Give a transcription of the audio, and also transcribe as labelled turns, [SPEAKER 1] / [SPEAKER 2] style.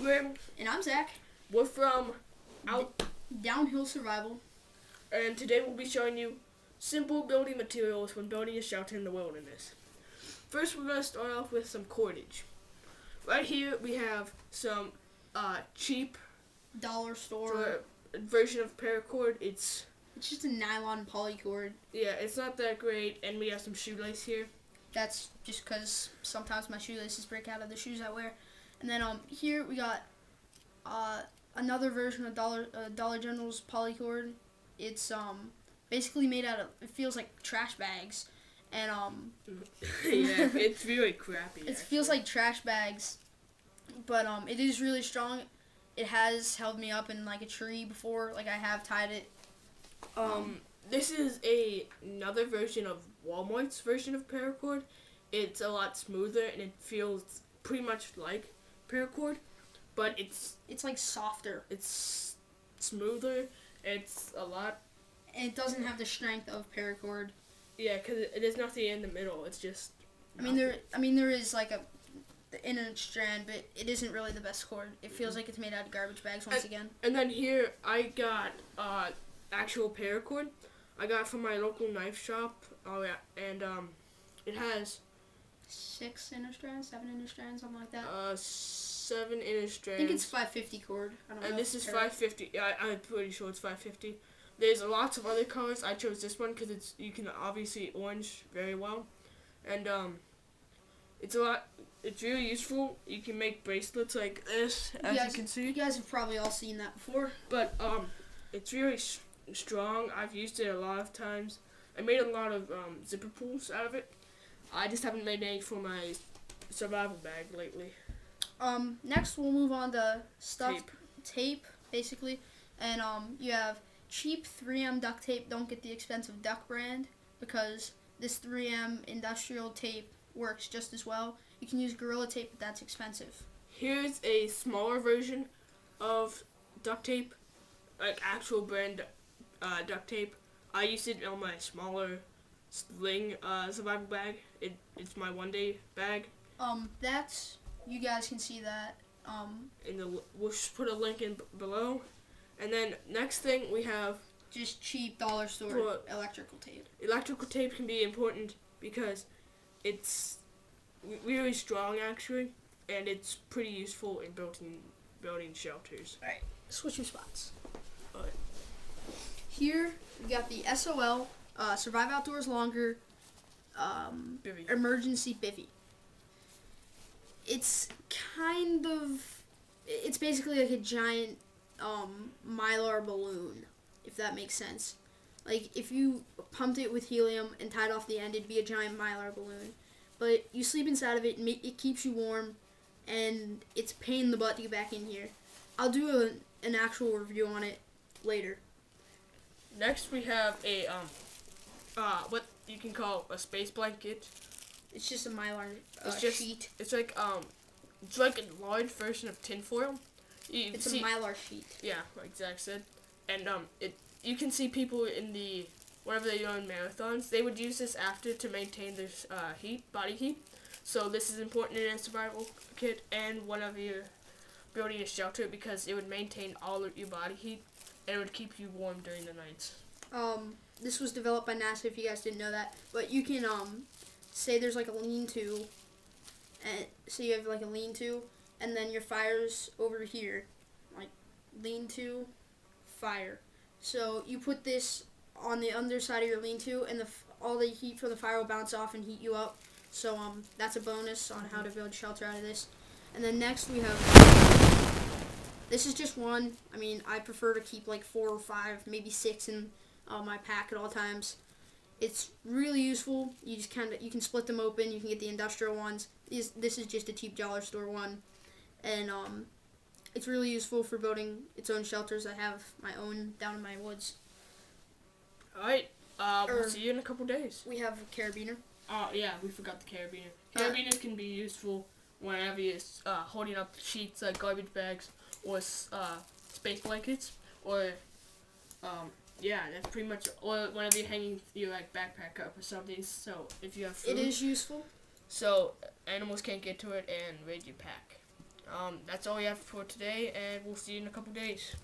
[SPEAKER 1] Graham.
[SPEAKER 2] And I'm Zach.
[SPEAKER 1] We're from
[SPEAKER 2] Downhill Survival.
[SPEAKER 1] And today we'll be showing you simple building materials when building a shelter in the wilderness. First, we're going to start off with some cordage. Right here, we have some cheap
[SPEAKER 2] dollar store
[SPEAKER 1] version of paracord. It's
[SPEAKER 2] just a nylon polycord.
[SPEAKER 1] Yeah, it's not that great, and we have some shoelace here.
[SPEAKER 2] That's just because sometimes my shoelaces break out of the shoes I wear. And then here we got another version of Dollar General's polycord. It's basically made out of, it feels like trash bags, and
[SPEAKER 1] yeah, it's really crappy.
[SPEAKER 2] It feels like trash bags, but it is really strong. It has held me up in like a tree before, like I have tied it.
[SPEAKER 1] This is another version of Walmart's version of paracord. It's a lot smoother and it feels pretty much like paracord, but it's
[SPEAKER 2] like softer.
[SPEAKER 1] It's smoother. It's a lot.
[SPEAKER 2] And it doesn't have the strength of paracord.
[SPEAKER 1] Yeah, because there's nothing in the middle. It's just.
[SPEAKER 2] There is like the inner strand, but it isn't really the best cord. It feels like it's made out of garbage bags once again.
[SPEAKER 1] And then here I got actual paracord. I got it from my local knife shop. Oh yeah, and it has
[SPEAKER 2] 6 inner strands, 7 inner strands, something like that.
[SPEAKER 1] 7 inner strands.
[SPEAKER 2] I think it's 550 cord. I don't know.
[SPEAKER 1] And this is 550. Yeah, I'm pretty sure it's 550. There's lots of other colors. I chose this one because you can obviously orange very well, and it's really useful. You can make bracelets like this, as you can see.
[SPEAKER 2] You guys have probably all seen that before.
[SPEAKER 1] But it's really strong. I've used it a lot of times. I made a lot of zipper pulls out of it. I just haven't made any for my survival bag lately.
[SPEAKER 2] Next we'll move on to tape basically, and you have cheap 3M duct tape. Don't get the expensive Duck brand because this 3M industrial tape works just as well. You can use Gorilla Tape, but that's expensive.
[SPEAKER 1] Here's a smaller version of duct tape, like actual brand duct tape. I use it on my smaller sling survival bag. It's my one-day bag.
[SPEAKER 2] You guys can see that.
[SPEAKER 1] We'll just put a link in below. And then next thing we have
[SPEAKER 2] just cheap dollar store electrical tape.
[SPEAKER 1] Electrical tape can be important because it's really strong actually, and it's pretty useful in building shelters.
[SPEAKER 2] Alright, switching spots.
[SPEAKER 1] Alright.
[SPEAKER 2] Here we got the SOL Survive Outdoors Longer
[SPEAKER 1] Bivy.
[SPEAKER 2] Emergency Bivy. It's basically like a giant Mylar balloon, if that makes sense. Like if you pumped it with helium and tied off the end, it'd be a giant Mylar balloon. But you sleep inside of it, and it keeps you warm, and it's a pain in the butt to get back in here. I'll do an actual review on it later.
[SPEAKER 1] Next we have a what you can call a space blanket.
[SPEAKER 2] It's just a Mylar sheet.
[SPEAKER 1] It's like a large version of tinfoil.
[SPEAKER 2] It's a Mylar sheet.
[SPEAKER 1] Yeah, like Zach said. And you can see people whenever they run marathons, they would use this after to maintain their body heat. So this is important in a survival kit and whenever you're building a shelter because it would maintain all of your body heat and it would keep you warm during the nights.
[SPEAKER 2] This was developed by NASA, if you guys didn't know that. But you can say there's like a lean-to, and so you have like a lean-to, and then your fire's over here, like lean-to, fire. So you put this on the underside of your lean-to, and all the heat from the fire will bounce off and heat you up. So that's a bonus on how to build shelter out of this. And then next we have, this is just one. I mean, I prefer to keep like 4 or 5, maybe 6 in my pack at all times. It's really useful. You can split them open. You can get the industrial ones. This is just a cheap dollar store one, and it's really useful for building its own shelters. I have my own down in my woods.
[SPEAKER 1] All right. We'll see you in a couple days.
[SPEAKER 2] We have a carabiner.
[SPEAKER 1] Oh yeah, we forgot the carabiner. Carabiners can be useful whenever you're holding up sheets like garbage bags or space blankets, or yeah, that's pretty much. Or whenever you're hanging your backpack up or something. So if you have food,
[SPEAKER 2] it is useful.
[SPEAKER 1] So animals can't get to it and raid your pack. That's all we have for today, and we'll see you in a couple days.